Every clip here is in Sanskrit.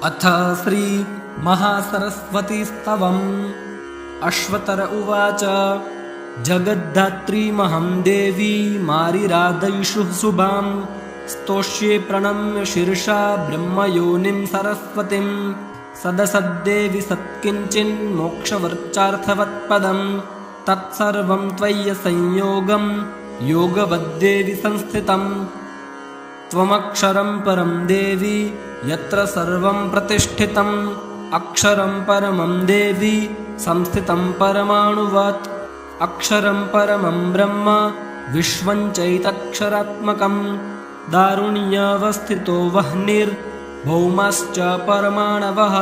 अथ श्री महासरस्वतीस्तवम्। अश्वतर उवाच। जगद्धात्रीमहं देवी मारिरादयिषु शुभां स्तोष्ये प्रणम्य शीर्षा ब्रह्मयोनिं सरस्वतीं सदसद्देवि सत्किञ्चिन्मोक्षवर्चार्थवत्पदं तत्सर्वं त्वय्य संयोगं योगवद्देवि संस्थितम्। त्वमक्षरं परं देवी यत्र सर्वं प्रतिष्ठितम् अक्षरं परमं देवी संस्थितं परमाणुवत्। अक्षरं परमं ब्रह्म विश्वं चैतक्षरात्मकं दारुण्यावस्थितो वह्निर्भौमाश्च परमाणवः।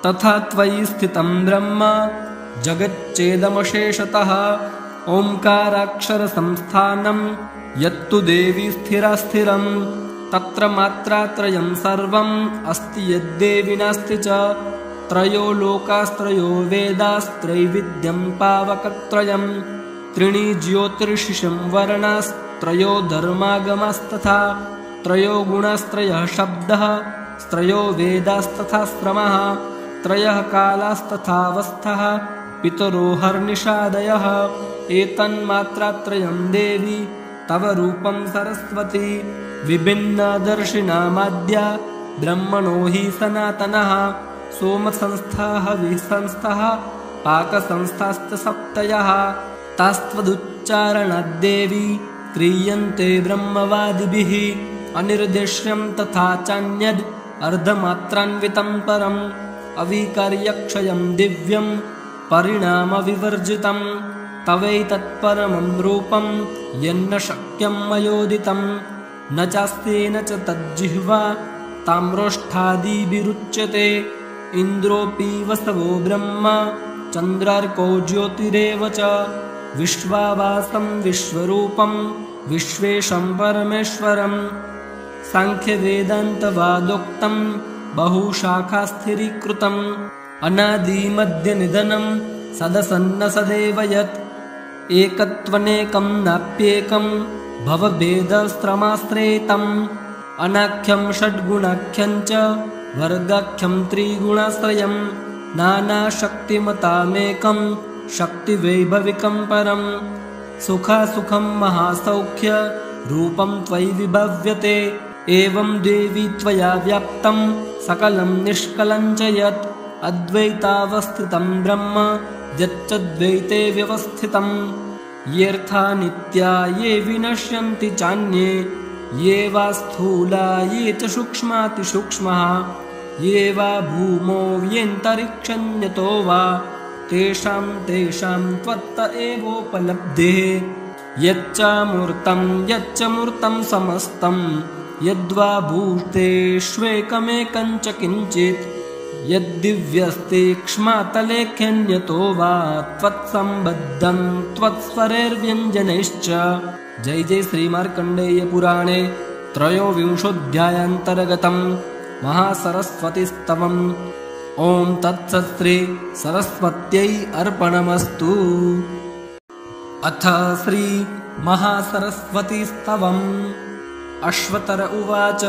तथा त्वयि स्थितं ब्रह्म जगच्चेदमशेषतः ओंकाराक्षरसंस्थानं यत्तु देवी स्थिरास्थिरं तत्र मात्रात्रयं सर्वम् अस्ति यद्देवि नास्ति च। त्रयो लोकास्त्रयो वेदास्त्रैविध्यं पावकत्रयं त्रीणि ज्योतिर्षिषं वर्णास्त्रयो धर्मागमास्तथा त्रयो गुणास्त्रयः शब्दः त्रयो वेदास्तथा श्रमः त्रयः कालास्तथावस्थः पितरो हर्निषादयः। एतन्मात्रात्रयं देवी तव रूपं सरस्वती विभिन्नदर्शिनामाद्या ब्रह्मणो हि सनातनः सोमसंस्थाः विसंस्थाः पाकसंस्थाश्च सप्तयः तास्त्वदुच्चारणाद्देवी क्रियन्ते ब्रह्मवादिभिः अनिर्देश्यं तथा चान्यद् अर्धमात्रान्वितं परम् अविकार्यक्षयं दिव्यं परिणामविवर्जितं तवैतत्परमं रूपं यन्न शक्यं मयोदितं न चास्तेन च तज्जिह्वा ताम्रोष्ठादिभिरुच्यते। इन्द्रोऽपि वसवो ब्रह्म चन्द्रार्कौ ज्योतिरेव च विश्वावासं विश्वरूपं विश्वेशं परमेश्वरं साङ्ख्यवेदान्तवादोक्तं बहुशाखास्थिरीकृतम् अनादिमध्यनिधनं सदसन्न सदैव यत् एकत्वनेकं नाप्येकं भवभेदस्त्रमाश्रयितम् अनाख्यं षड्गुणाख्यं च वर्गाख्यं त्रिगुणाश्रयं नानाशक्तिमतामेकं शक्तिवैभविकं परं सुखासुखं महासौख्य रूपं त्वयि विभव्यते। एवं देवी त्वया व्याप्तं सकलं निष्कलं च यत् अद्वैतावस्थितं ब्रह्म यच्च द्वैते व्यवस्थितम् येऽर्था नित्या ये विनश्यन्ति चान्ये ये वा स्थूला ये च सूक्ष्मातिसूक्ष्मः ये वा भूमौ येऽन्तरिक्षन्यतो वा तेषां त्वत्त एवोपलब्धेः यच्च मूर्तं समस्तं यद्वा भूतेष्वेकमेकं च किञ्चित् यद्दिव्यस्तीक्ष्मातलेख्यन्यतो वा त्वत्सम्बद्धं त्वत्स्वरैर्व्यञ्जनैश्च। जय जय श्रीमार्कण्डेय पुराणे त्रयोविंशोऽध्यायान्तर्गतं महासरस्वतीस्तवम्। ॐ तत्सत् श्री सरस्वत्यै अर्पणमस्तु। अथ श्री महासरस्वतीस्तवम्। अश्वतर उवाच।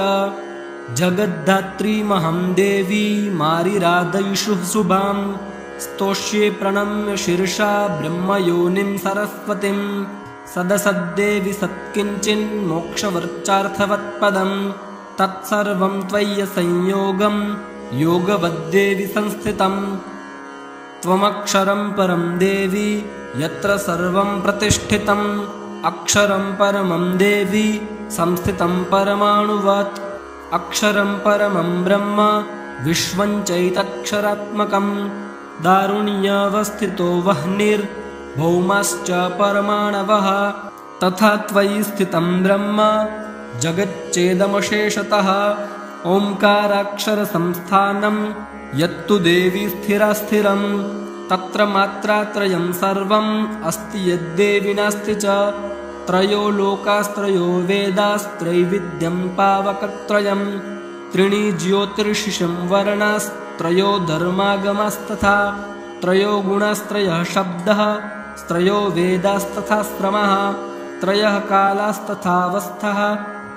जगद्धात्रीमहं देवी मारिरादयिषु शुभां स्तोष्ये प्रणम्य शीर्षा ब्रह्मयोनिं सरस्वतीं सदसद्देवि सत्किञ्चिन्मोक्षवर्चार्थवत्पदं तत्सर्वं त्वय्य संयोगं योगवद्देवि संस्थितम्। त्वमक्षरं परं देवी यत्र सर्वं प्रतिष्ठितम् अक्षरं परमं देवी संस्थितं परमाणुवत्। अक्षरं परमं ब्रह्म विश्वं चैतक्षरात्मकं दारुण्यावस्थितो वह्निर्भौमाश्च परमाणवः। तथा त्वयि स्थितं ब्रह्म जगच्चेदमशेषतः ओंकाराक्षरसंस्थानं यत्तु देवी स्थिरास्थिरं तत्र मात्रात्रयं सर्वम् अस्ति यद्देवि नास्ति च। त्रयो लोकास्त्रयो वेदास्त्रैविध्यं पावकत्रयं त्रीणि ज्योतिर्षिषं वर्णास्त्रयो धर्मागमास्तथा त्रयो गुणास्त्रयः शब्दः त्रयो वेदास्तथा श्रमः त्रयः कालास्तथावस्थः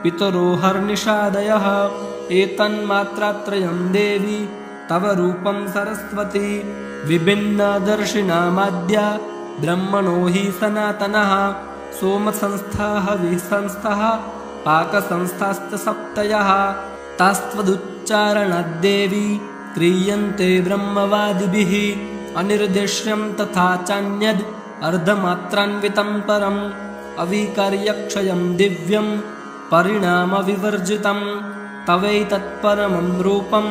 पितरो हर्निषादयः। एतन्मात्रात्रयं देवी तव रूपं सरस्वती विभिन्नदर्शिनामाद्या ब्रह्मणो हि सनातनः सोमसंस्थाः विसंस्थः पाकसंस्थाश्च सप्तयः तास्त्वदुच्चारणाद्देवी क्रियन्ते ब्रह्मवादिभिः अनिर्देश्यं तथा चान्यद् अर्धमात्रान्वितं परम् अविकार्यक्षयं दिव्यं परिणामविवर्जितं तवैतत्परमं रूपं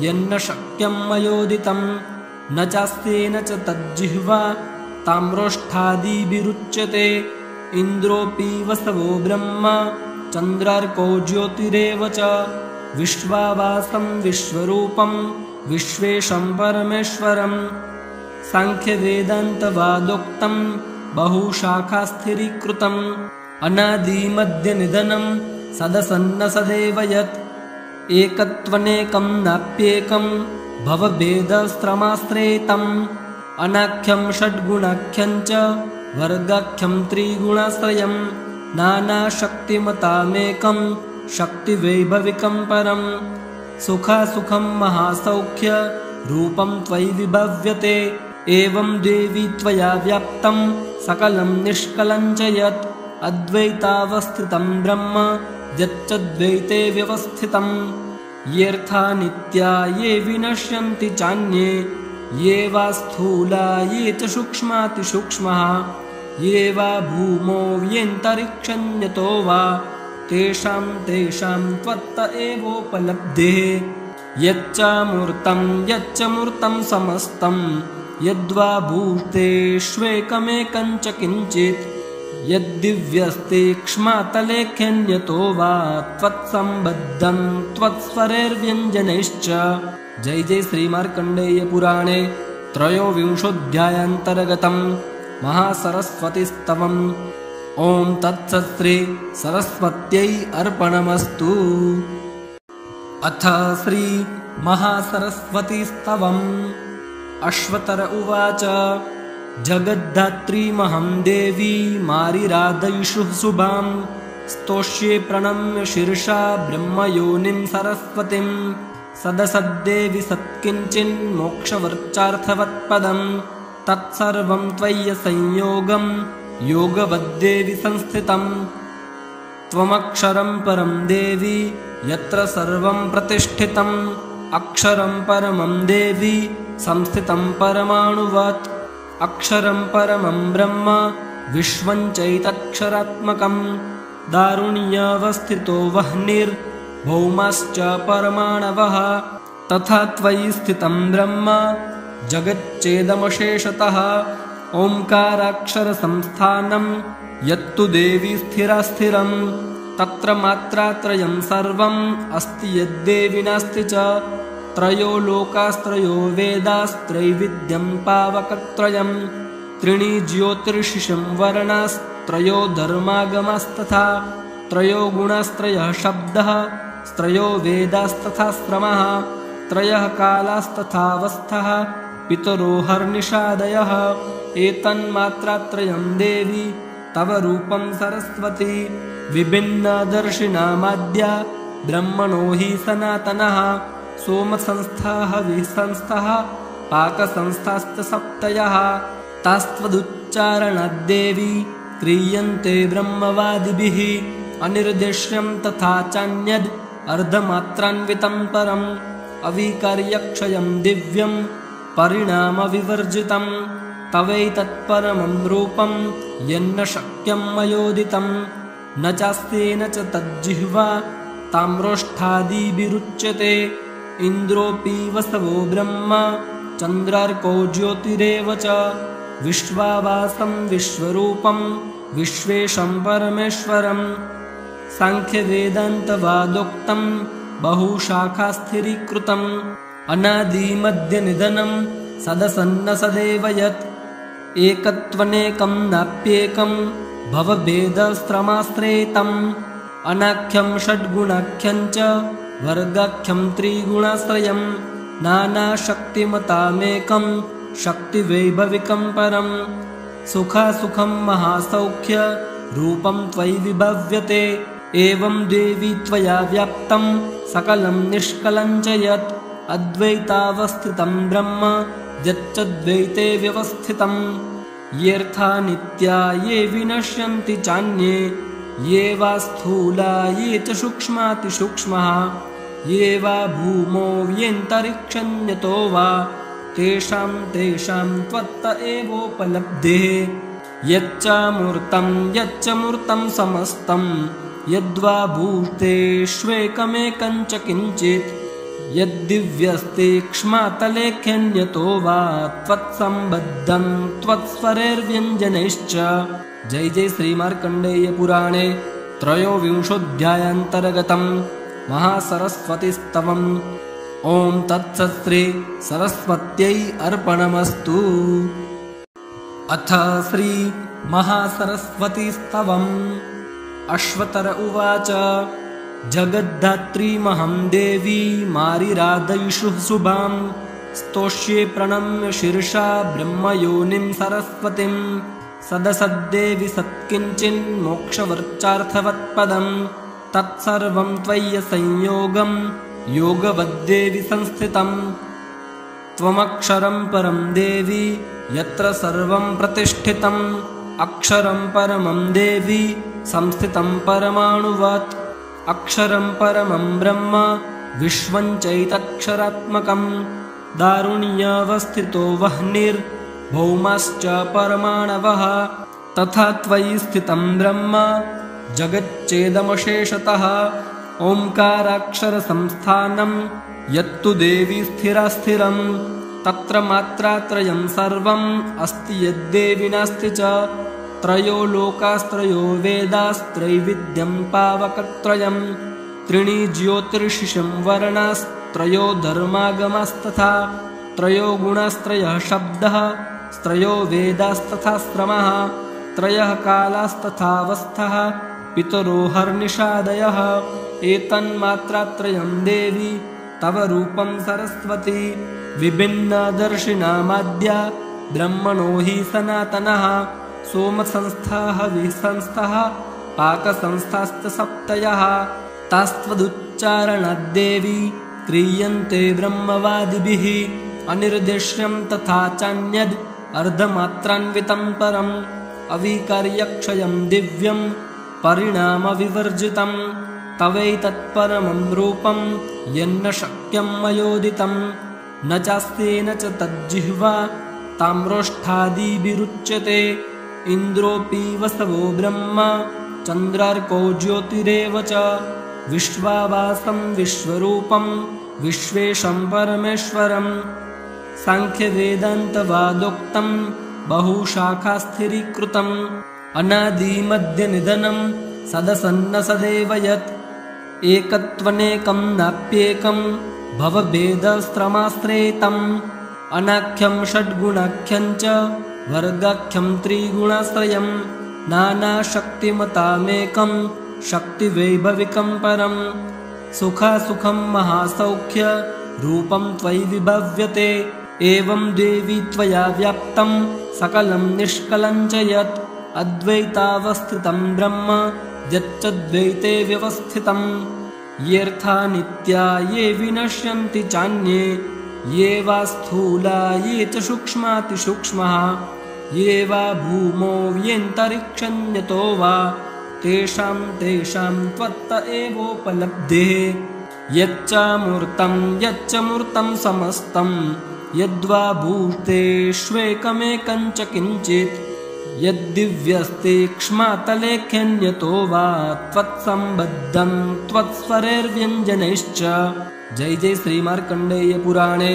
यन्न शक्यं मयोदितं न चास्तेन च तज्जिह्वा ताम्रोष्ठादिभिरुच्यते इन्द्रोऽपि वसवो ब्रह्म चन्द्रार्को ज्योतिरेव च विश्वावासं विश्वरूपं विश्वेशं परमेश्वरं सांख्यवेदान्तवादोक्तं बहुशाखास्थिरीकृतम् अनादिमध्यनिधनं सदसन्न सदैव यत् एकत्वनेकं नाप्येकं भवभेदस्त्रमाश्रयितम् अनाख्यं षड्गुणाख्यं च वर्गाख्यं त्रिगुणाश्रयं नानाशक्तिमतामेकं शक्तिवैभविकं परम् सुखासुखं महासौख्य रूपं त्वयि विभव्यते एवं देवी त्वया व्याप्तं सकलं निष्कलं च यत् अद्वैतावस्थितं ब्रह्म यच्च द्वैते व्यवस्थितं येऽर्था नित्या ये विनश्यन्ति चान्ये ये वा स्थूला ये च सूक्ष्मातिसूक्ष्मः ये वा भूमौ येऽन्तरिक्षन्यतो वा तेषां त्वत्त एवोपलब्धेः यच्च मूर्तं समस्तं यद्वा भूतेष्वेकमेकं च किञ्चित् यद्दिव्यस्तीक्ष्मातलेख्यन्यतो वा त्वत्सम्बद्धं त्वत्स्वरैर्व्यञ्जनैश्च। जय जय श्रीमार्कण्डेय पुराणे त्रयोविंशोऽध्यायान्तर्गतं महासरस्वतीस्तवम्। ॐ तत्सत् श्री सरस्वत्यै अर्पणमस्तु। अथ श्री महासरस्वतीस्तवम्। अश्वतर उवाच जगद्धात्रीमहं देवी मारिराधयिषु शुभां स्तोष्ये प्रणम्य शीर्षा ब्रह्मयोनिं सरस्वतीं सदसद्देवि सत्किञ्चिन्मोक्षवर्चार्थवत्पदं तत्सर्वं त्वय्यसंयोगं योगवद्देवि संस्थितं त्वमक्षरं परं देवी यत्र सर्वं प्रतिष्ठितम् अक्षरं परमं देवी संस्थितं परमाणुवत् अक्षरं परमं ब्रह्म विश्वं चैतक्षरात्मकं दारुण्यावस्थितो वह्निर्भौमाश्च परमाणवः तथा त्वयि स्थितं ब्रह्म जगच्चेदमशेषतः ओंकाराक्षरसंस्थानं यत्तु देवी स्थिरास्थिरं तत्र मात्रात्रयं सर्वम् अस्ति यद्देवि नास्ति च त्रयो लोकास्त्रयो वेदास्त्रैविध्यं पावकत्रयं त्रीणि ज्योतिर्षिषं वर्णास्त्रयो धर्मागमास्तथा त्रयो गुणास्त्रयः शब्दः त्रयो वेदास्तथा श्रमः त्रयः कालास्तथावस्थः पितरो हर्निषादयः एतन्मात्रात्रयं देवी तव रूपं सरस्वती विभिन्नदर्शिनामाद्या ब्रह्मणो हि सनातनः सोमसंस्थाः विसंस्थः पाकसंस्थाश्च सप्तयः तास्त्वदुच्चारणाद्देवी क्रियन्ते ब्रह्मवादिभिः अनिर्देश्यं तथा चान्यद् अर्धमात्रान्वितं परम् अविकार्यक्षयं दिव्यं परिणामविवर्जितं तवैतत्परमं रूपं यन्न शक्यं मयोदितं न चास्तेन च तज्जिह्वा ताम्रोष्ठादिभिरुच्यते इन्द्रोऽपि वसवो ब्रह्म चन्द्रार्को ज्योतिरेव च विश्वावासं विश्वरूपं विश्वेशं परमेश्वरं सांख्यवेदान्तवादोक्तं बहुशाखास्थिरीकृतम् अनादिमध्यनिधनं सदसन्न सदैव यत् एकत्वनेकं नाप्येकं भवभेदस्त्रमाश्रयितम् अनाख्यं षड्गुणाख्यं च वर्गाख्यं त्रिगुणाश्रयं नानाशक्तिमतामेकं शक्तिवैभविकं परं सुखासुखं महासौख्य रूपं त्वयि विभव्यते एवं देवी त्वया व्याप्तं सकलं निष्कलं च यत् अद्वैतावस्थितं ब्रह्म यच्चद्वैते व्यवस्थितं। येऽर्था नित्या ये विनश्यन्ति चान्ये ये वा स्थूला ये च सूक्ष्मातिसूक्ष्मः ये वा भूमौ येऽन्तरिक्षन्यतो वा तेषां त्वत्त एवोपलब्धेः। यच्च मूर्तं समस्तं यद्वा भूतेष्वेकमेकं च किञ्चित् यद्दिव्यस्तीक्ष्मातलेख्यन्यतो वा त्वत्सम्बद्धं त्वत्स्वरैर्व्यञ्जनैश्च। जय जय श्रीमार्कण्डेय पुराणे त्रयोविंशोऽध्यायान्तर्गतं महासरस्वतीस्तवम्। ॐ तत्सत् श्री सरस्वत्यै अर्पणमस्तु। अथ श्री महासरस्वतीस्तवम्। अश्वतर उवाच जगद्धात्रीमहं देवी मारिरादयिषु शुभां स्तोष्ये प्रणम्य शीर्षा ब्रह्मयोनिं सरस्वतीं सदसद्देवि सत्किञ्चिन्मोक्षवर्चार्थवत्पदं तत्सर्वं त्वय्य संयोगं योगवद्देवि संस्थितं। त्वमक्षरं परं देवी यत्र सर्वं प्रतिष्ठितम् अक्षरं परमं देवी संस्थितं परमाणुवत्। अक्षरं परमं ब्रह्म विश्वं चैतक्षरात्मकं दारुण्यावस्थितो वह्निर्भौमाश्च परमाणवः। तथा त्वयि स्थितं ब्रह्म जगच्चेदमशेषतः ओंकाराक्षरसंस्थानं यत्तु देवी स्थिरास्थिरं तत्र मात्रात्रयं सर्वम् अस्ति यद्देवि नास्ति च। त्रयो लोकास्त्रयो वेदास्त्रैविध्यं पावकत्रयं त्रीणि ज्योतिर्षिषं वर्णास्त्रयो धर्मागमास्तथा त्रयो गुणास्त्रयः शब्दः त्रयो वेदास्तथा श्रमः त्रयः कालास्तथावस्थः पितरो हर्निषादयः। एतन्मात्रात्रयं देवी तव रूपं सरस्वती विभिन्नदर्शिनामाद्या ब्रह्मणो हि सनातनः। सोमसंस्थाः विसंस्थाः पाकसंस्थाश्च सप्तयः तास्त्वदुच्चारणाद्देवी क्रियन्ते ब्रह्मवादिभिः अनिर्देश्यं तथा चान्यद् अर्धमात्रान्वितं परम् अविकार्यक्षयं दिव्यं परिणामविवर्जितं तवैतत्परमं रूपं यन्न शक्यं मयोदितं न चास्तेन च तज्जिह्वा ताम्रोष्ठादिभिरुच्यते। इन्द्रोऽपि वसवो ब्रह्म चन्द्रार्कौ ज्योतिरेव च विश्वावासं विश्वरूपं विश्वेशं परमेश्वरं। सांख्यवेदान्तवादोक्तं बहुशाखास्थिरीकृतम् अनादिमध्यनिधनं सदसन्न सदैव यत् एकत्वनेकं नाप्येकं भवभेदस्त्रमाश्रयितम् अनाख्यं षड्गुणाख्यं च वर्गाख्यं त्रिगुणाश्रयं नानाशक्तिमतामेकं शक्तिवैभविकं परं सुखासुखं महासौख्य रूपं त्वयि विभव्यते। एवं देवी त्वया व्याप्तं सकलं निष्कलं च यत् अद्वैतावस्थितं ब्रह्म यच्चद्वैते व्यवस्थितं। येऽर्था नित्या ये विनश्यन्ति चान्ये ये वा स्थूला ये च सूक्ष्मातिसूक्ष्मः ये वा भूमौ येऽन्तरिक्षन्यतो वा तेषां त्वत्त एवोपलब्धेः। यच्च मूर्तं समस्तं यद्वा भूतेष्वेकमेकं च किञ्चित् यद्दिव्यस्तीक्ष्मातलेख्यन्यतो वा त्वत्सम्बद्धं त्वत्स्वरैर्व्यञ्जनैश्च। जय जय श्रीमार्कण्डेय पुराणे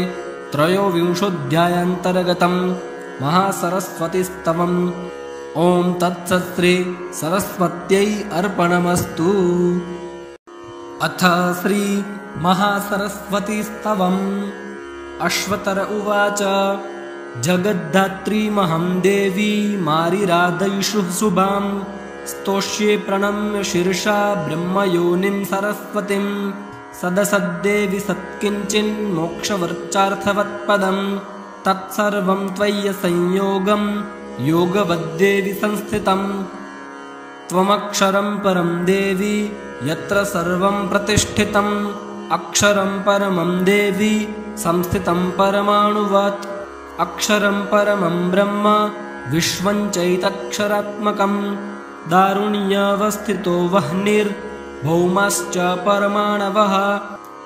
त्रयोविंशोऽध्यायान्तर्गतं महासरस्वतीस्तवम्। ॐ तत्सत् श्री सरस्वत्यै अर्पणमस्तु। अथ श्री महासरस्वतीस्तवम्। अश्वतर उवाच जगद्धात्रीमहं देवी मारिरादयिषु शुभां स्तोष्ये प्रणम्य शीर्षा ब्रह्मयोनिं सरस्वतीं सदसद्देवि सत्किञ्चिन्मोक्षवर्चार्थवत्पदं तत्सर्वं त्वय्य संयोगं योगवद्देवि संस्थितं। त्वमक्षरं परं देवी यत्र सर्वं प्रतिष्ठितम् अक्षरं परमं देवी संस्थितं परमाणुवत् अक्षरं परमं ब्रह्म विश्वं चैतक्षरात्मकम् दारुण्यावस्थितो वह्निर्भौमाश्च परमाणवः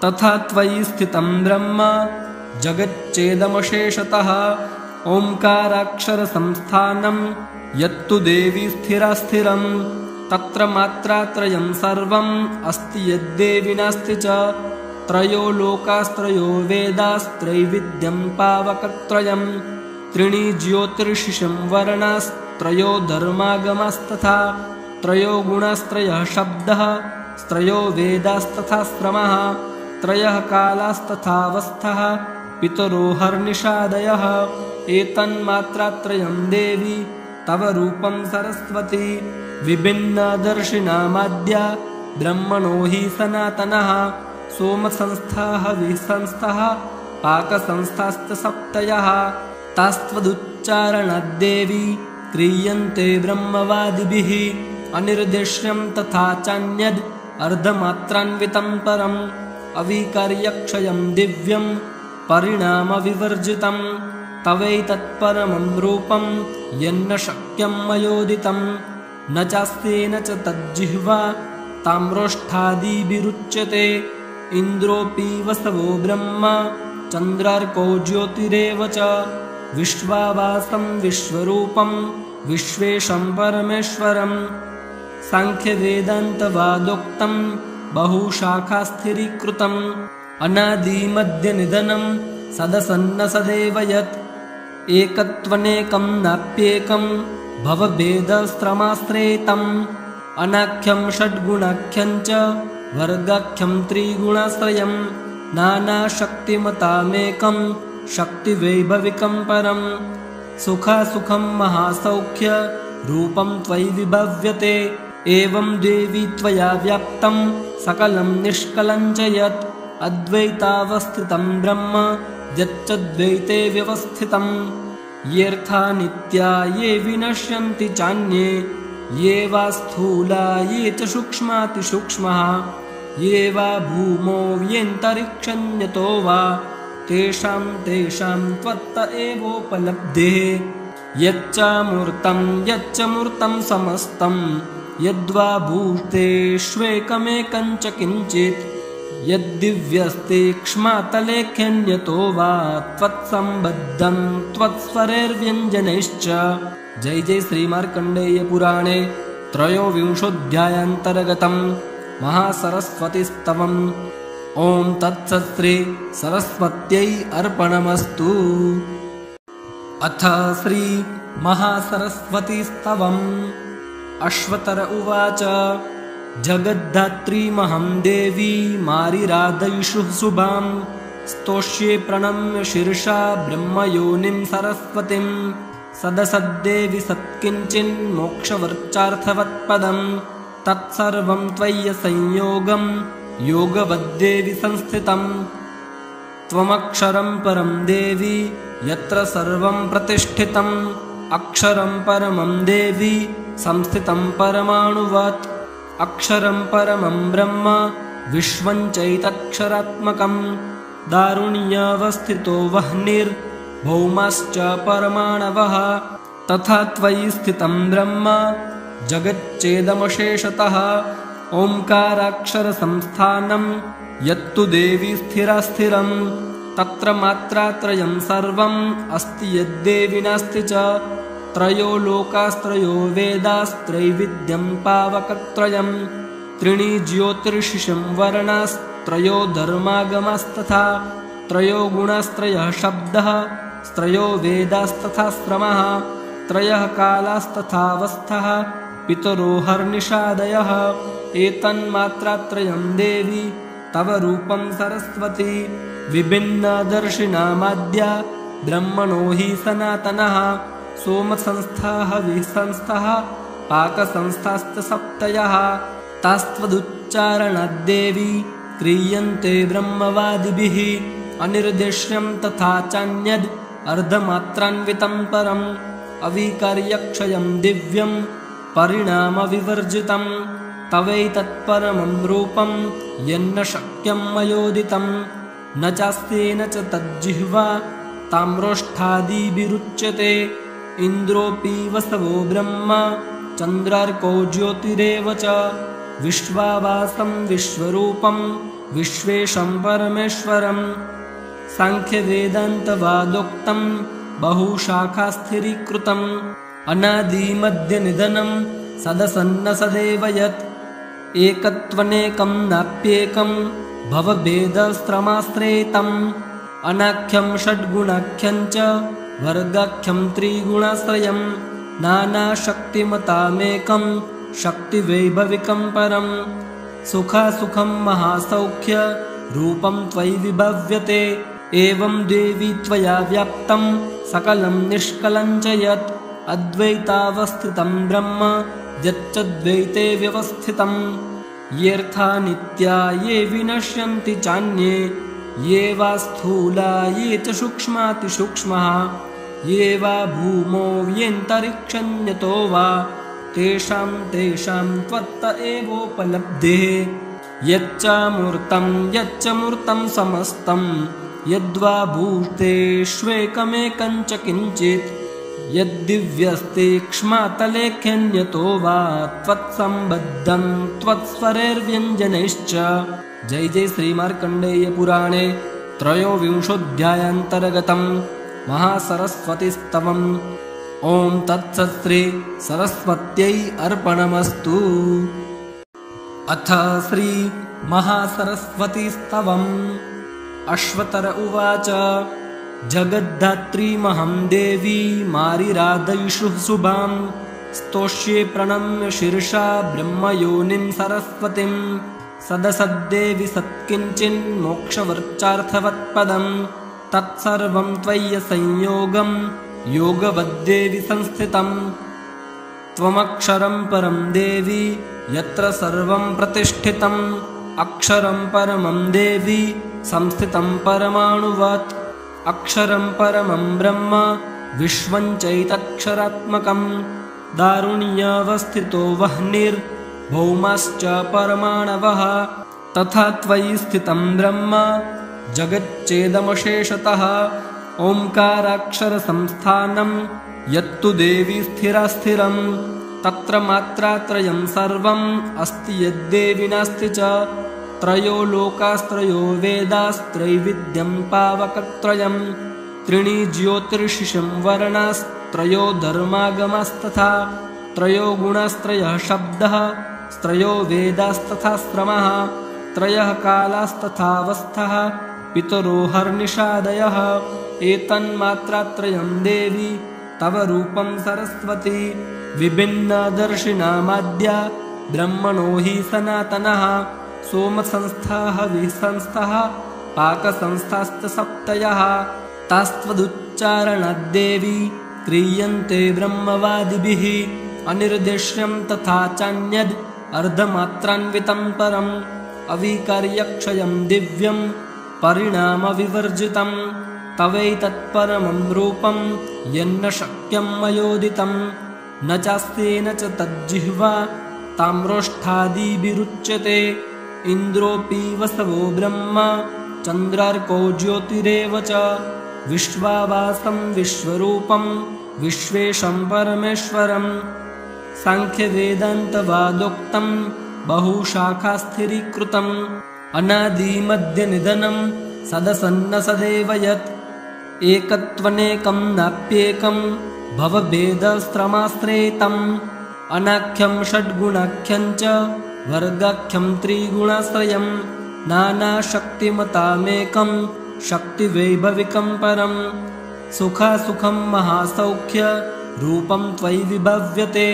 तथा त्वयि स्थितं ब्रह्म जगच्चेदमशेषतः ओंकाराक्षरसंस्थानं यत्तु देवी स्थिरास्थिरं तत्र मात्रात्रयं सर्वम् अस्ति यद्देवि नास्ति च त्रयो लोकास्त्रयो वेदास्त्रैविध्यं पावकत्रयम् त्रीणि ज्योतिर्षिषं वर्णास्त्रयो धर्मागमास्तथा त्रयो गुणास्त्रयः शब्दः त्रयो वेदास्तथा श्रमः त्रयः कालास्तथावस्थः पितरो हर्निषादयः एतन्मात्रात्रयं देवी तव रूपं सरस्वती विभिन्नदर्शिनामाद्या ब्रह्मणो हि सनातनः सोमसंस्थाः विसंस्थः पाकसंस्थाश्च सप्तयः तास्त्वदुच्चारणाद्देवी क्रियन्ते ब्रह्मवादिभिः अनिर्देश्यं तथा चान्यद् अर्धमात्रान्वितं परम् अविकार्यक्षयं दिव्यं परिणामविवर्जितं तवैतत्परमं रूपं यन्न शक्यं मयोदितं न चास्तेन च तज्जिह्वा ताम्रोष्ठादिभिरुच्यते इन्द्रोऽपि वसवो ब्रह्म चन्द्रार्कौ ज्योतिरेव च विश्वावासं विश्वरूपं विश्वेशं परमेश्वरं सांख्यवेदान्तवादोक्तं बहुशाखास्थिरीकृतम् अनादिमध्यनिधनं सदसन्न सदैव यत् एकत्वनेकं नाप्येकं भवभेदस्त्रमाश्रयितम् अनाख्यं षड्गुणाख्यं च वर्गाख्यं त्रिगुणाश्रयं नानाशक्तिमतामेकं शक्तिवैभविकं परम् सुखासुखं महासौख्य रूपं त्वयि विभव्यते एवं देवी त्वया व्याप्तं सकलं निष्कलं च यत् अद्वैतावस्थितं ब्रह्म यच्चद्वैते व्यवस्थितं येऽर्था नित्या ये विनश्यन्ति चान्ये ये वा स्थूला ये च सूक्ष्मातिसूक्ष्मः ये वा भूमौ येऽन्तरिक्षन्यतो वा तेषां त्वत्त एवोपलब्धेः यच्च मूर्तं समस्तं यद्वा भूतेष्वेकमेकं च किञ्चित् यद्दिव्यस्तीक्ष्मातलेख्यन्यतो वा त्वत्सम्बद्धं त्वत्स्वरैर्व्यञ्जनैश्च। जय जय श्रीमार्कण्डेय पुराणे त्रयोविंशोऽध्यायान्तर्गतं महासरस्वतीस्तवम्। ओं तत्सत् श्री सरस्वत्यै अर्पणमस्तु। अथ श्री महासरस्वतीस्तवम्। अश्वतर उवाच जगद्धात्रीमहं देवी मारिराधयिषु शुभां स्तोष्ये प्रणम्य शीर्षा ब्रह्मयोनिं सरस्वतीं सदसद्देवि सत्किञ्चिन्मोक्षवर्चार्थवत्पदम् तत्सर्वं त्वय्यसंयोगं योगवद्देवि संस्थितम् त्वमक्षरं परं देवी यत्र सर्वं प्रतिष्ठितम् अक्षरं परमं देवी संस्थितं परमाणुवत् अक्षरं परमं ब्रह्म विश्वं चैतक्षरात्मकं दारुण्यावस्थितो वह्निर्भौमाश्च परमाणवः तथा त्वयि स्थितं ब्रह्म जगच्चेदमशेषतः ओंकाराक्षरसंस्थानं यत्तु देवी स्थिरास्थिरं तत्र मात्रात्रयं सर्वम् अस्ति यद्देवि नास्ति च त्रयो लोकास्त्रयो वेदास्त्रैविध्यं पावकत्रयम् त्रीणि ज्योतिर्षिषं वर्णास्त्रयो धर्मागमास्तथा त्रयो गुणास्त्रयः शब्दः त्रयो वेदास्तथा श्रमः त्रयः कालास्तथावस्थः पितरो हर्निषादयः एतन्मात्रात्रयं देवी तव रूपं सरस्वती विभिन्नदर्शिनामाद्या ब्रह्मणो हि सनातनः सोमसंस्थाः विसंस्थः पाकसंस्थाश्च सप्तयः तास्त्वदुच्चारणाद्देवी क्रियन्ते ब्रह्मवादिभिः अनिर्देश्यं तथा चान्यद् अर्धमात्रान्वितं परम् अविकार्यक्षयं दिव्यं परिणामविवर्जितं तवैतत्परमं रूपं यन्न शक्यं मयोदितं न चास्तेन च तज्जिह्वा ताम्रोष्ठादिभिरुच्यते इन्द्रोऽपि वसवो ब्रह्म चन्द्रार्कौ ज्योतिरेव च विश्वावासं विश्वरूपं विश्वेशं परमेश्वरं सांख्यवेदान्तवादोक्तं बहुशाखास्थिरीकृतम् अनादिमध्यनिधनं सदसन्न सदैव यत् एकत्वनेकं नाप्येकं भवभेदस्त्रमाश्रयितम् अनाख्यं षड्गुणाख्यं च वर्गाख्यं त्रिगुणाश्रयं नानाशक्तिमतामेकं शक्तिवैभविकं परं सुखासुखं महासौख्य रूपं त्वयि विभव्यते एवं देवी त्वया व्याप्तं सकलं निष्कलं च यत् अद्वैतावस्थितं ब्रह्म यच्चद्वैते व्यवस्थितं येऽर्था नित्या ये विनश्यन्ति चान्ये ये वा स्थूला ये च सूक्ष्मातिसूक्ष्मः ये वा भूमौ येऽन्तरिक्षन्यतो वा तेषां त्वत्त एवोपलब्धेः यच्च मूर्तं समस्तं यद्वा भूतेष्वेकमेकं च किञ्चित् यद्दिव्यस्तीक्ष्मातलेख्यन्यतो वा त्वत्सम्बद्धं त्वत्स्वरैर्व्यञ्जनैश्च। जय जय श्रीमार्कण्डेय पुराणे त्रयोविंशोऽध्यायान्तर्गतं महासरस्वतीस्तवम्। ॐ तत्सत् श्री सरस्वत्यै अर्पणमस्तु। अथ श्री महासरस्वतीस्तवम्। अश्वतर उवाच जगद्धात्रीमहं देवी मारिराधयिषु शुभां स्तोष्ये प्रणम्य शीर्षा ब्रह्मयोनिं सरस्वतीं सदसद्देवि सत्किञ्चिन्मोक्षवर्चार्थवत्पदं तत्सर्वं त्वय्य संयोगं योगवद्देवि संस्थितं त्वमक्षरं परं देवी यत्र सर्वं प्रतिष्ठितम् अक्षरं परमं देवी संस्थितं परमाणुवत् अक्षरं परमं ब्रह्म विश्वं चैतक्षरात्मकं दारुण्यावस्थितो वह्निर्भौमाश्च परमाणवः तथा त्वयि स्थितं ब्रह्म जगच्चेदमशेषतः ओंकाराक्षरसंस्थानं यत्तु देवी स्थिरास्थिरं तत्र मात्रात्रयं सर्वम् अस्ति यद्देवि नास्ति च त्रयो लोकास्त्रयो वेदास्त्रैविध्यं पावकत्रयं त्रीणि ज्योतिर्षिषं वर्णास्त्रयो धर्मागमास्तथा त्रयो गुणास्त्रयः शब्दः त्रयो वेदास्तथा श्रमः त्रयः कालास्तथावस्थः पितरो हर्निषादयः एतन्मात्रात्रयं देवी तव रूपं सरस्वती विभिन्नदर्शिनामाद्या ब्रह्मणो हि सनातनः सोमसंस्थाः विसंस्थाः पाकसंस्थाश्च सप्तयः तास्त्वदुच्चारणाद्देवी क्रियन्ते ब्रह्मवादिभिः अनिर्देश्यं तथा चान्यद् अर्धमात्रान्वितं परम् अविकार्यक्षयं दिव्यं परिणामविवर्जितं तवैतत्परमं रूपं यन्न शक्यं मयोदितं न चास्तेन च तज्जिह्वा ताम्रोष्ठादिभिरुच्यते इन्द्रोऽपि वसवो ब्रह्म चन्द्रार्कौ ज्योतिरेव च विश्वावासं विश्वरूपं विश्वेशं परमेश्वरं सांख्यवेदान्तवादोक्तं बहुशाखास्थिरीकृतम् अनादिमध्यनिधनं सदसन्न सदैव यत् एकत्वनेकं नाप्येकं भवभेदस्त्रमाश्रयितम् अनाख्यं षड्गुणाख्यं च वर्गाख्यं त्रिगुणाश्रयं नानाशक्तिमतामेकं शक्तिवैभविकं परं सुखासुखं महासौख्य रूपं त्वयि विभव्यते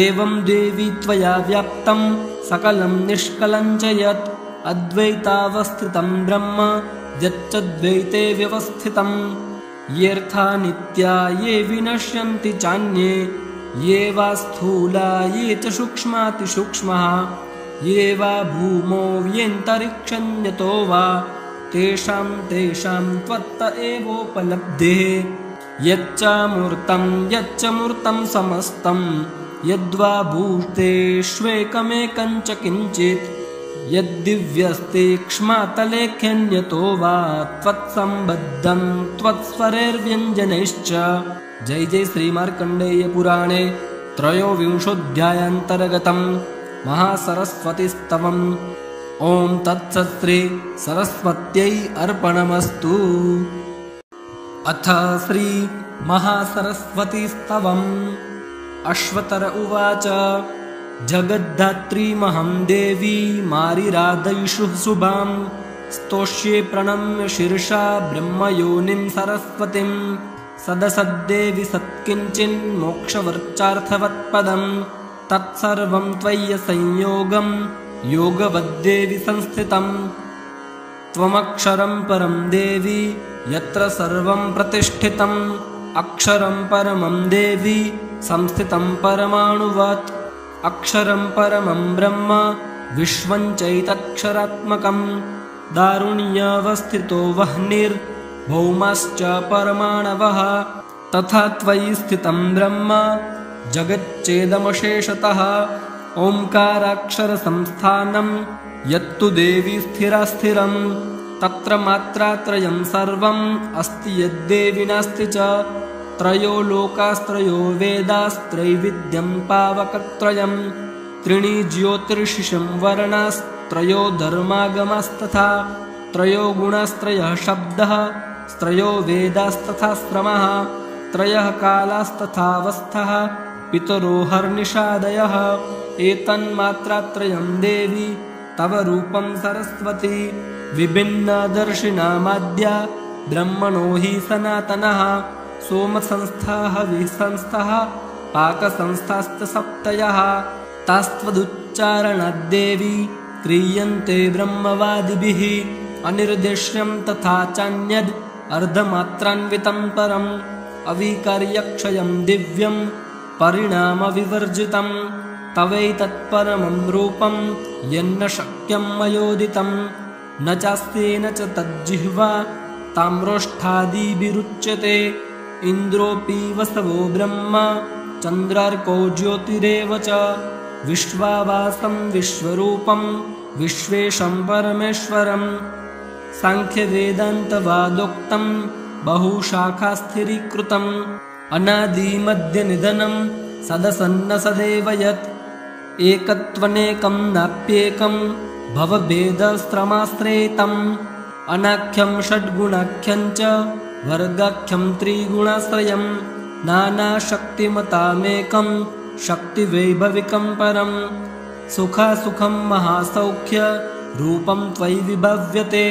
एवं देवी त्वया व्याप्तं सकलं निष्कलं च यत् अद्वैतावस्थितं ब्रह्म यच्चद्वैते व्यवस्थितं येऽर्था नित्या ये विनश्यन्ति चान्ये ये वा स्थूला ये च सूक्ष्मातिसूक्ष्मः ये वा भूमौ येऽन्तरिक्षन्यतो वा तेषां त्वत्त एवोपलब्धेः यच्च मूर्तं समस्तं यद्वा भूतेष्वेकमेकं च किञ्चित् यद्दिव्यस्तीक्ष्मातलेख्यन्यतो वा त्वत्सम्बद्धं त्वत्स्वरैर्व्यञ्जनैश्च। जय जय श्री मार्कण्डेय पुराणे त्रयोविंशोऽध्यायान्तर्गतं महासरस्वतीस्तवम्। ओं तत्सत् श्री सरस्वत्यै अर्पणमस्तु। अथ श्री महासरस्वतीस्तवम्। अश्वतर उवाच जगद्धात्रीमहं देवी मारिरादयिषु शुभां स्तोष्ये प्रणम्य शीर्षा ब्रह्मयोनिं सरस्वतीं सदसद्देवि सत्किञ्चिन्मोक्षवर्चार्थवत्पदं तत्सर्वं त्वय्यसंयोगं योगवद्देवि संस्थितं त्वमक्षरं परं देवी यत्र सर्वं प्रतिष्ठितम् अक्षरं परमं देवी संस्थितं परमाणुवत् अक्षरं परमं ब्रह्म विश्वं चैतक्षरात्मकं दारुण्यावस्थितो वह्निर्भौमाश्च परमाणवः तथा त्वयि स्थितं ब्रह्म जगच्चेदमशेषतः ओंकाराक्षरसंस्थानं यत्तु देवी स्थिरास्थिरं तत्र मात्रात्रयं सर्वम् अस्ति यद्देवि नास्ति च त्रयो लोकास्त्रयो वेदास्त्रैविध्यं पावकत्रयं त्रीणि ज्योतिर्षिषं वर्णास्त्रयो धर्मागमास्तथा त्रयो गुणास्त्रयः शब्दः त्रयो वेदास्तथा श्रमः त्रयः कालास्तथावस्थः पितरो हर्निषादयः एतन्मात्रात्रयं देवी तव रूपं सरस्वती विभिन्नदर्शिनामाद्या ब्रह्मणो हि सनातनः सोमसंस्थाः विसंस्थाः पाकसंस्थाश्च सप्तयः तास्त्वदुच्चारणाद्देवी क्रियन्ते ब्रह्मवादिभिः अनिर्देश्यं तथा चान्यद् अर्धमात्रान्वितं परम् अविकार्यक्षयं दिव्यं परिणामविवर्जितं तवैतत्परमं रूपं यन्न शक्यं मयोदितं न चास्तेन च तज्जिह्वा ताम्रोष्ठादिभिरुच्यते इन्द्रोऽपि वसवो ब्रह्म चन्द्रार्कौ ज्योतिरेव च विश्वावासं विश्वरूपं विश्वेशं परमेश्वरं साङ्ख्यवेदान्तवादोक्तं बहुशाखास्थिरीकृतम् अनादिमध्यनिधनं सदसन्न सदैव यत् एकत्वनेकं नाप्येकं भवभेदस्त्रमाश्रयितम् अनाख्यं षड्गुणाख्यं च वर्गाख्यं त्रिगुणाश्रयं नानाशक्तिमतामेकं शक्तिवैभविकं परं सुखासुखं महासौख्य रूपं त्वयि विभव्यते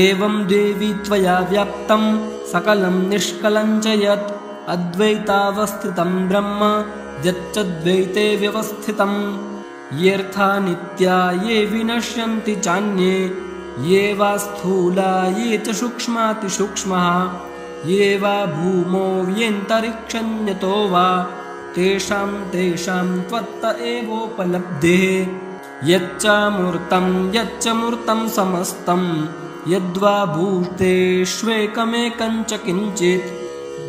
एवं देवी त्वया व्याप्तं सकलं निष्कलं च यत् अद्वैतावस्थितं ब्रह्म यच्चद्वैते व्यवस्थितं येऽर्था नित्या ये विनश्यन्ति चान्ये ये वा स्थूला ये च सूक्ष्मातिसूक्ष्मः ये वा भूमौ येऽन्तरिक्षन्यतो वा तेषां त्वत्त एवोपलब्धेः यच्च मूर्तं समस्तं यद्वा भूतेष्वेकमेकं च किञ्चित्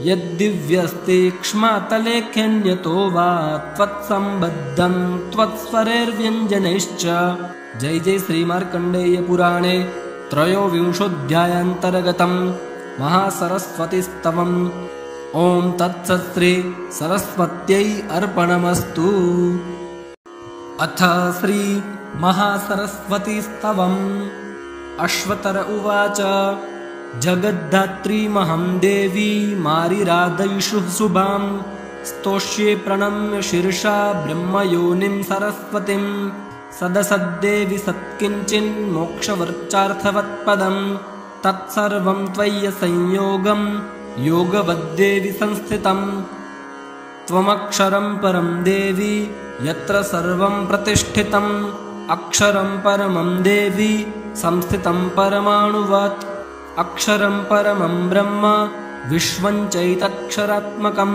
यद्दिव्यस्तीक्ष्मातलेख्यन्यतो वा त्वत्सम्बद्धं त्वत्स्वरैर्व्यञ्जनैश्च। जय जय श्री मार्कण्डेय पुराणे त्रयोविंशोऽध्यायान्तर्गतं महासरस्वतीस्तवम्। ओं तत्सत् श्री सरस्वत्यै अर्पणमस्तु। अथ श्री महासरस्वतीस्तवम्। अश्वतर उवाच जगद्धात्रीमहं देवी मारिरादयिषु शुभां स्तोष्ये प्रणम्य शीर्षा ब्रह्मयोनिं सरस्वतीं सदसद्देवि सत्किञ्चिन्मोक्षवर्चार्थवत्पदं तत्सर्वं त्वय्यसंयोगं योगवद्देवि संस्थितं त्वमक्षरं परं देवी यत्र सर्वं प्रतिष्ठितम् अक्षरं परमं देवी संस्थितं परमाणुवत् अक्षरं परमं ब्रह्म विश्वं चैतक्षरात्मकं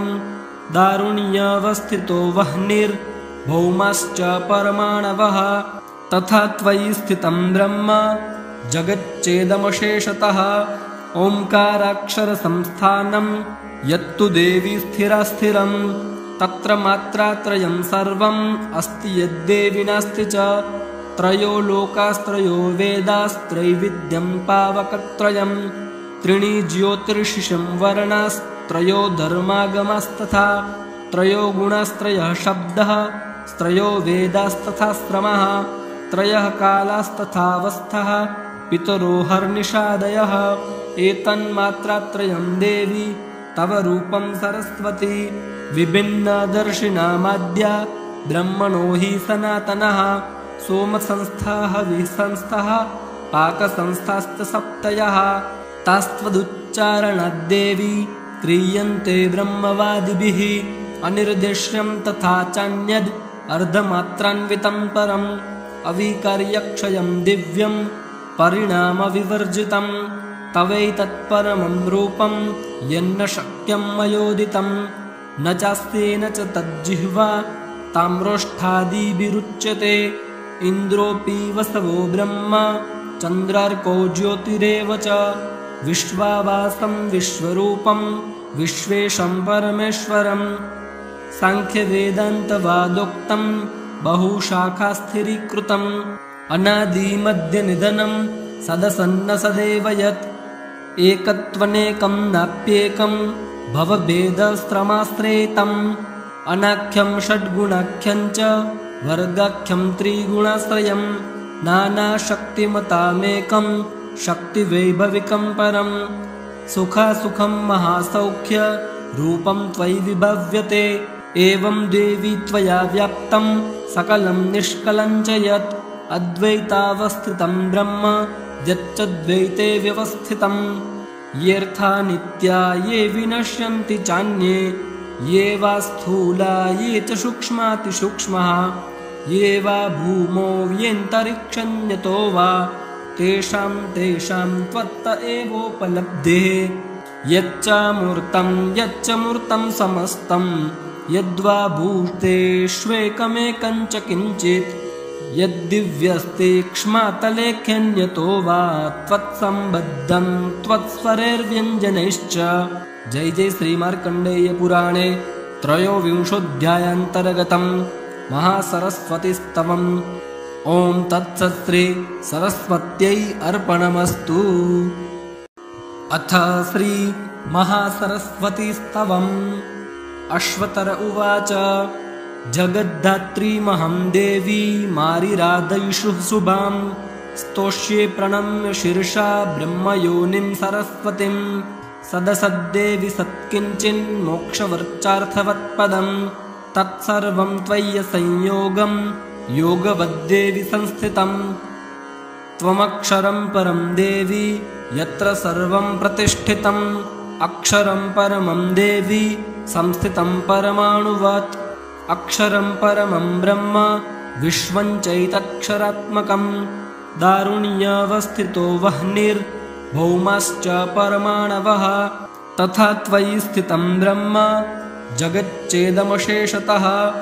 दारुण्यावस्थितो वह्निर्भौमाश्च परमाणवः तथा त्वयि स्थितं ब्रह्म जगच्चेदमशेषतः ओंकाराक्षरसंस्थानं यत्तु देवी स्थिरास्थिरं तत्र मात्रात्रयं सर्वम् अस्ति यद्देवि नास्ति च। त्रयो लोकास्त्रयो वेदास्त्रैविध्यं पावकत्रयं। त्रीणि ज्योतिर्षिषं वर्णास्त्रयो धर्मागमस्तथा। त्रयो गुणास्त्रयः शब्दः स्त्रयो वेदास्तथा श्रमः। त्रयः कालास्तथावस्थः पितरो हर्निषादयः। एतन्मात्रात्रयं देवी तव रूपं सरस्वती। विभिन्नदर्शिनामाद्या ब्रह्मणो हि सनातनः। सोमसंस्थाः विसंस्थः पाकसंस्थाश्च सप्तयः। तास्त्वदुच्चारणाद्देवी क्रियन्ते ब्रह्मवादिभिः। अनिर्देश्यं तथा चान्यद् अर्धमात्रान्वितं परम्। अविकार्यक्षयं दिव्यं परिणामविवर्जितं। तवैतत्परमं रूपं यन्न शक्यं मयोदितं। न चास्तेन च तज्जिह्वा ताम्रोष्ठादिभिरुच्यते। इन्द्रोऽपि वसवो ब्रह्म चन्द्रार्कौ ज्योतिरेव च। विश्वावासं विश्वरूपं विश्वेशं परमेश्वरम्। साङ्ख्यवेदान्तवादोक्तं बहुशाखास्थिरीकृतम्। अनादिमध्यनिधनं सदसन्न सदैव यत्। एकत्वनेकं नाप्येकं भवभेदस्त्रमाश्रयितम्। अनाख्यं षड्गुणाख्यं च वर्गाख्यं त्रिगुणाश्रयं। नानाशक्तिमतामेकं शक्तिवैभविकं परम्। सुखासुखं महासौख्य रूपं त्वयि विभव्यते। एवं देवी त्वया व्याप्तं सकलं निष्कलं च यत्। अद्वैतावस्थितं ब्रह्म यच्च द्वैते व्यवस्थितम्। येऽर्था नित्या ये विनश्यन्ति चान्ये ये वा स्थूला ये च सूक्ष्मातिसूक्ष्मः। ये वा भूमौ येऽन्तरिक्षन्यतो वा तेषां त्वत्त एवोपलब्धेः। यच्च मूर्तं समस्तं यद्वा भूतेष्वेकमेकं च किञ्चित्। यद्दिव्यस्तीक्ष्मातलेख्यन्यतो वा त्वत्सम्बद्धं त्वत्स्वरैर्व्यञ्जनैश्च। जय जय श्रीमार्कण्डेय पुराणे त्रयोविंशोऽध्यायान्तर्गतं महासरस्वतीस्तवम्। ॐ तत्सत् श्री सरस्वत्यै अर्पणमस्तु। अथ श्री महासरस्वतीस्तवम्। अश्वतर उवाच जगद्धात्रीमहं देवी मारिराधयिषु शुभां। स्तोष्ये प्रणम्य शीर्षा ब्रह्मयोनिं सरस्वतीं। सदसद्देवि सत्किञ्चिन्मोक्षवर्चार्थवत्पदं। तत्सर्वं त्वय्यसंयोगं योगवद्देवि संस्थितं। त्वमक्षरं परं देवी यत्र सर्वं प्रतिष्ठितम्। अक्षरं परमं देवी संस्थितं परमाणुवत्। अक्षरं परमं ब्रह्म विश्वं चैतक्षरात्मकम्। दारुण्यावस्थितो वह्निर्भौमाश्च परमाणवः। तथा त्वयि स्थितं ब्रह्म जगच्चेदमशेषतः।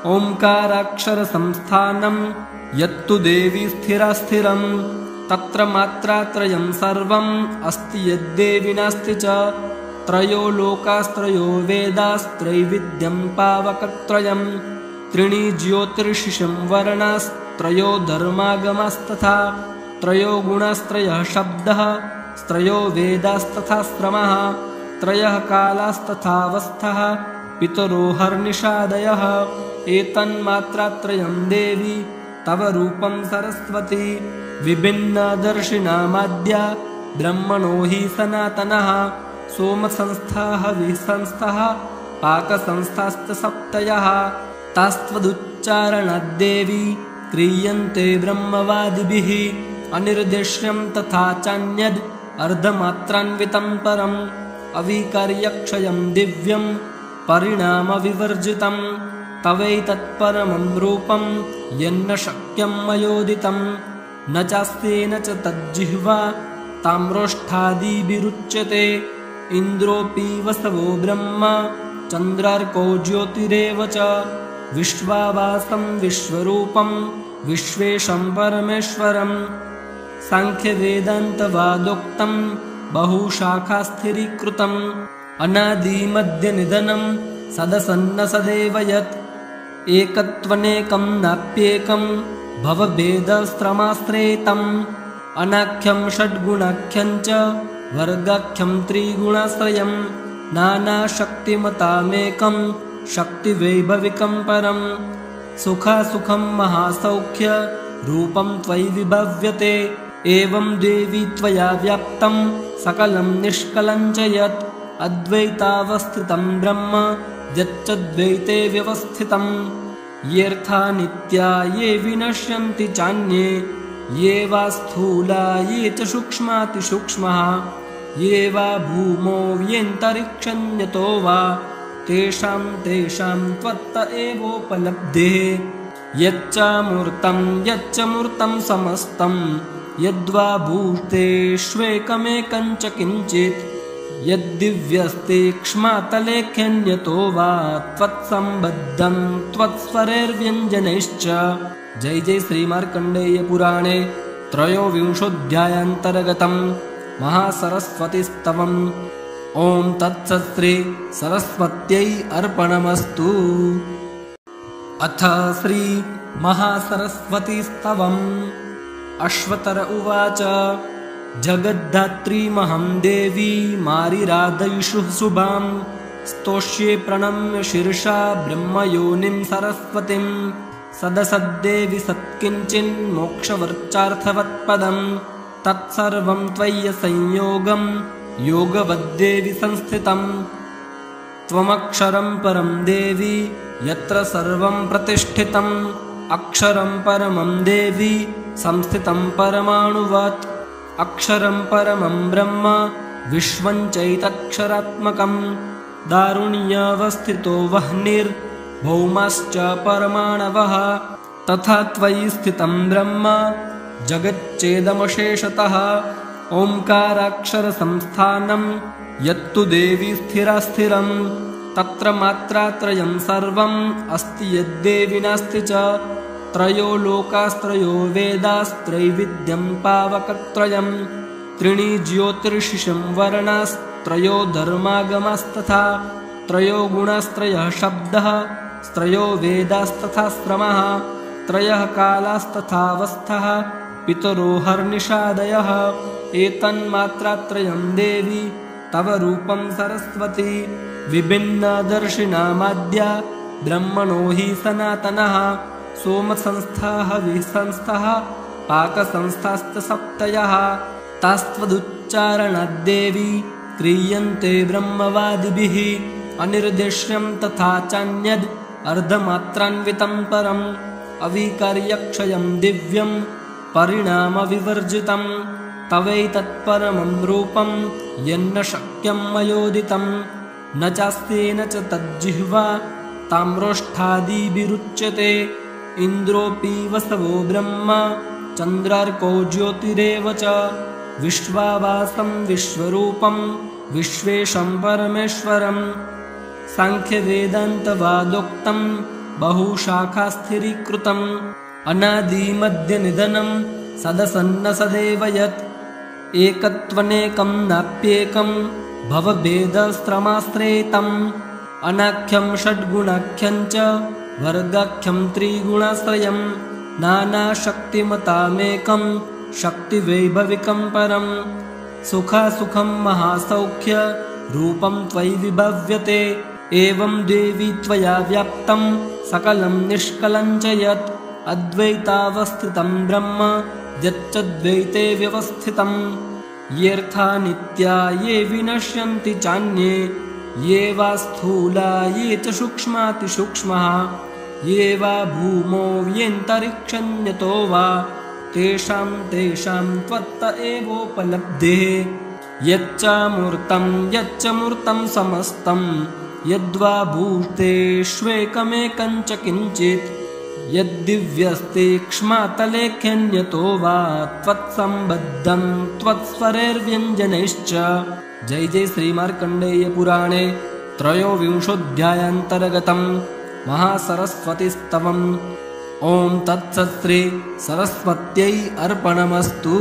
ओङ्काराक्षरसंस्थानं यत्तु देवी स्थिरास्थिरं। तत्र मात्रात्रयं सर्वम् अस्ति यद्देवि नास्ति च। त्रयो लोकास्त्रयो वेदास्त्रैविध्यं पावकत्रयं। त्रीणि ज्योतिर्षिषं वर्णास्त्रयो धर्मागमस्तथा। त्रयो गुणास्त्रयः शब्दः स्त्रयो वेदास्तथा श्रमः। त्रयः कालास्तथावस्थः पितरो हर्निषादयः। एतन्मात्रात्रयं देवी तव रूपं सरस्वती। विभिन्नदर्शिनामाद्या ब्रह्मणो हि सनातनः। सोमसंस्थाः विसंस्थः पाकसंस्थाश्च सप्तयः। तास्त्वदुच्चारणाद्देवी क्रियन्ते ब्रह्मवादिभिः। अनिर्देश्यं तथा चान्यद् अर्धमात्रान्वितं परम्। अविकार्यक्षयं दिव्यं परिणामविवर्जितं। तवैतत्परमं रूपं यन्न शक्यं मयोदितं। न चास्तेन च तज्जिह्वा ताम्रोष्ठादिभिरुच्यते। इन्द्रोऽपि वसवो ब्रह्म चन्द्रार्कौ ज्योतिरेव च। विश्वावासं विश्वरूपं विश्वेशं परमेश्वरम्। साङ्ख्यवेदान्तवादोक्तं बहुशाखास्थिरीकृतम्। अनादिमध्यनिधनं सदसन्न सदेव यत् एकत्वनेकं नाप्येकं भवभेदस्त्रमाश्रयितम् अनाख्यं षड्गुणाख्यं च वर्गाख्यं त्रिगुणाश्रयम् नानाशक्तिमतामेकं शक्तिवैभविकं परम् सुखासुखं महासौख्य रूपं त्वयि विभव्यते एवं देवी त्वया व्याप्तं सकलं निष्कलं च यत् अद्वैतावस्थितं ब्रह्म यच्चद्वैते व्यवस्थितम् येऽर्था नित्या ये विनश्यन्ति चान्ये ये वा स्थूला ये च सूक्ष्मातिसूक्ष्मः ये वा भूमौ येऽन्तरिक्षन्यतो वा तेषां त्वत्त एवोपलब्धेः यच्च मूर्तं समस्तं यद्वा भूतेष्वेकमेकं च किञ्चित् यद्दिव्यस्तीक्ष्मातलेख्यन्यतो वा त्वत्सम्बद्धं त्वत्स्वरैर्व्यञ्जनैश्च। जय जय श्रीमार्कण्डेय पुराणे त्रयोविंशोऽध्यायान्तर्गतं महासरस्वतीस्तवम्। ओं तत्सत् श्री सरस्वत्यै अर्पणमस्तु। अथ श्री महासरस्वतीस्तवम्। अश्वतर उवाच जगद्धात्रीमहं देवी मारिरादयिषु शुभां स्तोष्ये प्रणम्य शीर्षा ब्रह्मयोनिं सरस्वतीं सदसद्देवि सत्किञ्चिन्मोक्षवर्चार्थवत्पदं तत्सर्वं त्वय्यसंयोगं योगवद्देवि संस्थितं त्वमक्षरं परं देवी यत्र सर्वं प्रतिष्ठितम् अक्षरं परमं देवी संस्थितं परमाणुवत् अक्षरं परमं ब्रह्म विश्वं चैतक्षरात्मकं दारुण्यावस्थितो वह्निर्भौमाश्च परमाणवः तथा त्वयि स्थितं ब्रह्म जगच्चेदमशेषतः ओंकाराक्षरसंस्थानं यत्तु देवी स्थिरास्थिरं तत्र मात्रात्रयं सर्वम् अस्ति यद्देवि नास्ति च त्रयो लोकास्त्रयो वेदास्त्रैविध्यं पावकत्रयं त्रीणि ज्योतिर्षिषं वर्णास्त्रयो धर्मागमास्तथा त्रयो गुणास्त्रयः शब्दः त्रयो वेदास्तथा श्रमः त्रयः कालास्तथावस्थः पितरो हर्निषादयः एतन्मात्रात्रयं देवी तव रूपं सरस्वती विभिन्नदर्शिनामाद्या ब्रह्मणो हि सनातनः सोमसंस्थाः विसंस्थाः पाकसंस्थाश्च सप्तयः तास्त्वदुच्चारणाद्देवी क्रियन्ते ब्रह्मवादिभिः अनिर्देश्यं तथा चान्यद् अर्धमात्रान्वितं परम् अविकार्यक्षयं दिव्यं परिणामविवर्जितं तवैतत्परमं रूपं यन्न शक्यं मयोदितं न चास्तेन च तज्जिह्वा ताम्रोष्ठादिभिरुच्यते इन्द्रोऽपि वसवो ब्रह्म चन्द्रार्कौ ज्योतिरेव च विश्वावासं विश्वरूपं विश्वेशं परमेश्वरं साङ्ख्यवेदान्तवादोक्तं बहुशाखास्थिरीकृतम् अनादिमध्यनिधनं सदसन्न सदेव यत् एकत्वनेकं नाप्येकं भवभेदस्त्रमाश्रयितम् अनाख्यं षड्गुणाख्यं च वर्गाख्यं त्रिगुणाश्रयम् नानाशक्तिमतामेकं शक्तिवैभविकं परम् सुखासुखं महासौख्य रूपं त्वयि विभव्यते एवं देवी त्वया व्याप्तं सकलं निष्कलं च यत् अद्वैतावस्थितं ब्रह्म यच्चद्वैते व्यवस्थितं येऽर्था नित्या ये विनश्यन्ति चान्ये ये वा स्थूला ये च सूक्ष्मातिसूक्ष्मः ये वा भूमौ येऽन्तरिक्षन्यतो वा तेषां त्वत्त एवोपलब्धेः यच्च मूर्तं समस्तं यद्वा भूतेष्वेकमेकं च किञ्चित् यद्दिव्यस्तीक्ष्मातलेख्यन्यतो वा त्वत्सम्बद्धं त्वत्स्वरैर्व्यञ्जनैश्च। जय जय श्रीमार्कण्डेय पुराणे त्रयोविंशोऽध्यायान्तर्गतं महासरस्वतीस्तवम्। ओं तत्सत् श्री सरस्वत्यै अर्पणमस्तु।